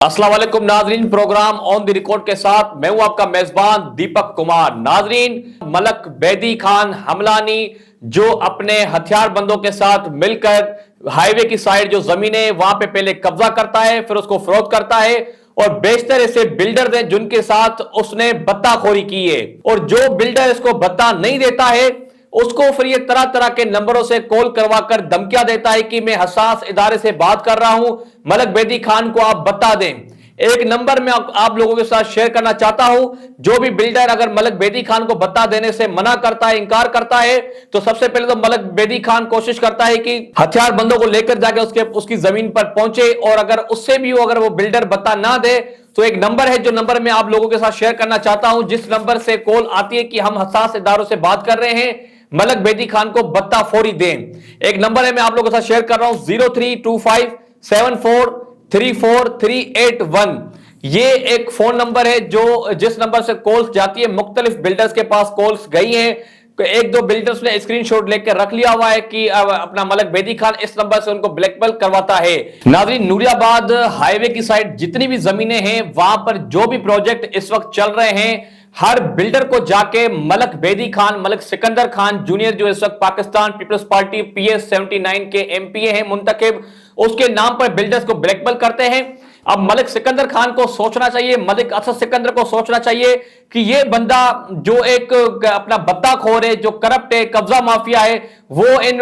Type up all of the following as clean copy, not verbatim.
अस्सलाम वालेकुम नाजरीन, प्रोग्राम ऑन द रिकॉर्ड के साथ मैं हूं आपका मेजबान दीपक कुमार। नाजरीन, मलक बैदी खान हमलानी जो अपने हथियार बंदों के साथ मिलकर हाईवे की साइड जो जमीनें वहां पे पहले कब्जा करता है, फिर उसको फरोख्त करता है और बेशतर ऐसे बिल्डर हैं जिनके साथ उसने बत्ताखोरी की है। और जो बिल्डर इसको बत्ता नहीं देता है उसको फिर ये तरह तरह के नंबरों से कॉल करवाकर धमकियां देता है कि मैं हसास इदारे से बात कर रहा हूं, मलक बैदी खान को आप बता दें। एक नंबर में आप लोगों के साथ शेयर करना चाहता हूं। जो भी बिल्डर अगर मलक बैदी खान को बता देने से मना करता है, इनकार करता है, तो सबसे पहले तो मलक बैदी खान कोशिश करता है कि हथियार बंदों को लेकर जाके उसकी जमीन पर पहुंचे। और अगर उससे भी अगर वो बिल्डर बता ना दे तो एक नंबर है जो नंबर मैं आप लोगों के साथ शेयर करना चाहता हूं, जिस नंबर से कॉल आती है कि हम हसास इदारों से बात कर रहे हैं, मलक बैदी खान को बत्ता फौरी दें। एक नंबर है मैं आप लोगों के साथ शेयर कर रहा हूं 0325743431। ये एक फोन नंबर है जो जिस नंबर से कॉल्स जाती है, मुख्तलिफ बिल्डर्स के पास कॉल्स गई हैं। एक दो बिल्डर्स ने स्क्रीनशॉट लेकर रख लिया हुआ है कि अपना मलक बैदी खान इस नंबर से उनको ब्लैकमेल करवाता है। नाज़रीन, नूरियाबाद हाईवे की साइड जितनी भी जमीनें हैं वहां पर जो भी प्रोजेक्ट इस वक्त चल रहे हैं, हर बिल्डर को जाके मलक बैदी खान, मलक सिकंदर खान जूनियर जो इस वक्त पाकिस्तान पीपल्स पार्टी PS 79 के एमपीए हैं मुंतखब, उसके नाम पर बिल्डर्स को ब्लैकमेल करते हैं। अब मलिक सिकंदर खान को सोचना चाहिए, मलिक असद सिकंदर को सोचना चाहिए कि ये बंदा जो एक अपना बत्ताखोर है, जो करप्ट है, कब्जा माफिया है, वो इन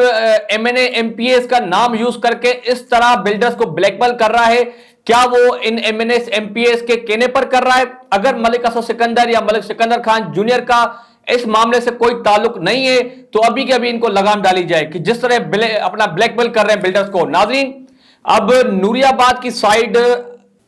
MNA MPAs का नाम यूज करके इस तरह बिल्डर्स को ब्लैकमेल कर रहा है। क्या वो इन MNA MPAs के कहने पर कर रहा है? अगर मलिक असद सिकंदर या मलिक सिकंदर खान जूनियर का इस मामले से कोई ताल्लुक नहीं है तो अभी के अभी इनको लगाम डाली जाए कि जिस तरह अपना ब्लैकमेल कर रहे हैं बिल्डर्स को। नाज़रीन, अब नूरियाबाद की साइड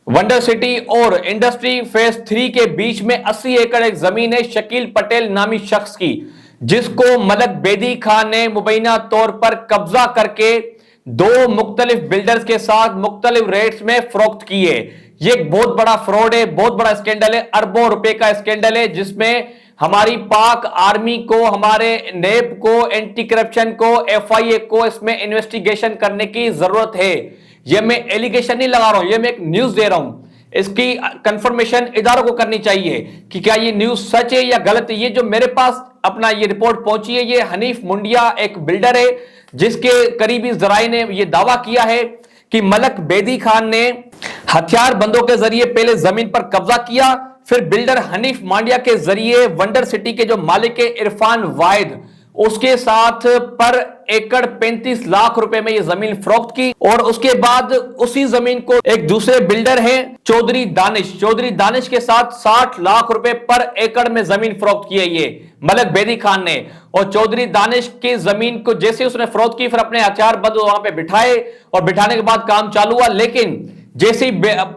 वंडर सिटी और इंडस्ट्री फेज 3 के बीच में 80 एकड़ एक जमीन है शकील पटेल नामी शख्स की, जिसको मलक बैदी खान ने मुबैना तौर पर कब्जा करके दो मुख्तलिफ बिल्डर्स के साथ मुख्तलिफ रेट्स में फरोख्त की है। ये एक बहुत बड़ा फ्रॉड है, बहुत बड़ा स्कैंडल है, अरबों रुपए का स्कैंडल है, जिसमें हमारी पाक आर्मी को, हमारे नेब को, एंटी करप्शन को, FIA को इसमें इन्वेस्टिगेशन करने की जरूरत है। ये मैं एलिगेशन नहीं लगा रहा हूं, ये मैं एक न्यूज दे रहा हूं। इसकी कंफर्मेशन इदारों को करनी चाहिए कि क्या ये न्यूज सच है या गलत है। ये जो मेरे पास अपना ये रिपोर्ट पहुंची है, ये हनीफ मुंडिया एक बिल्डर है जिसके करीबी जराए ने ये दावा किया है कि मलक बैदी खान ने हथियार बंदों के जरिए पहले जमीन पर कब्जा किया, फिर बिल्डर हनीफ मांडिया के जरिए वंडर सिटी के जो मालिक है इरफान वाहिद, उसके साथ पर एकड़ 35 लाख रुपए में ये जमीन फरोख्त की। और उसके बाद उसी जमीन को एक दूसरे बिल्डर हैं चौधरी दानिश के साथ 60 लाख रुपए पर एकड़ में जमीन फरोख्त की है ये मलक बैदी खान ने। और चौधरी दानिश की जमीन को जैसे उसने फरोख्त की, फिर अपने हथियार बंद वहां पे बिठाए और बिठाने के बाद काम चालू हुआ। लेकिन जैसे ही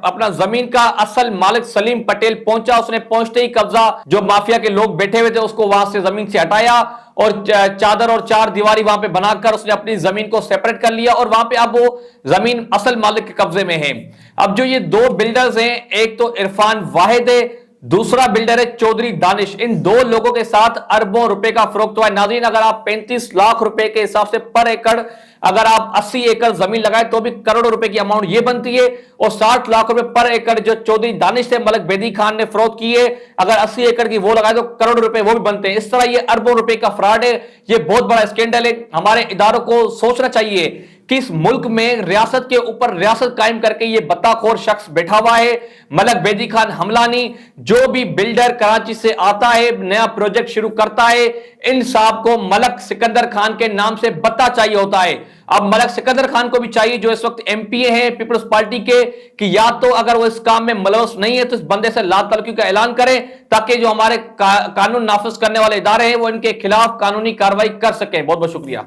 अपना जमीन का असल मालिक सलीम पटेल पहुंचा, उसने पहुंचते ही कब्जा जो माफिया के लोग बैठे हुए थे उसको वहां से जमीन से हटाया और चादर और चार दीवारी वहां पे बनाकर उसने अपनी जमीन को सेपरेट कर लिया और वहां पे अब वो जमीन असल मालिक के कब्जे में है। अब जो ये दो बिल्डर्स हैं, एक तो इरफान वाहिद है, दूसरा बिल्डर है चौधरी दानिश, इन दो लोगों के साथ अरबों रुपए का फरोख्त हुआ है। नाज़रीन, अगर आप 35 लाख रुपए के हिसाब से पर एकड़ अगर आप 80 एकड़ जमीन लगाए तो भी करोड़ों रुपए की अमाउंट ये बनती है। और 60 लाख रुपए पर एकड़ जो चौधरी दानिश से मलक बैदी खान ने फरोख्त की है, अगर 80 एकड़ की वो लगाए तो करोड़ रुपए वो भी बनते हैं। इस तरह ये अरबों रुपए का फ्रॉड है, ये बहुत बड़ा स्कैंडल है। हमारे इदारों को सोचना चाहिए कि इस मुल्क में रियासत के ऊपर रियासत कायम करके ये बत्ताखोर शख्स बैठा हुआ है मलक बैदी खान हमलानी। जो भी बिल्डर कराची से आता है, नया प्रोजेक्ट शुरू करता है, इन साहब को मलक सिकंदर खान के नाम से बत्ता चाहिए होता है। अब मलक सिकंदर खान को भी चाहिए जो इस वक्त MPA हैं पीपल्स पार्टी के, कि या तो अगर वो इस काम में मुलव्वस नहीं है तो इस बंदे से लातल्लुकी का ऐलान करें, ताकि जो हमारे कानून नाफिज करने वाले इदारे हैं वो इनके खिलाफ कानूनी कार्रवाई कर सकें। बहुत बहुत शुक्रिया।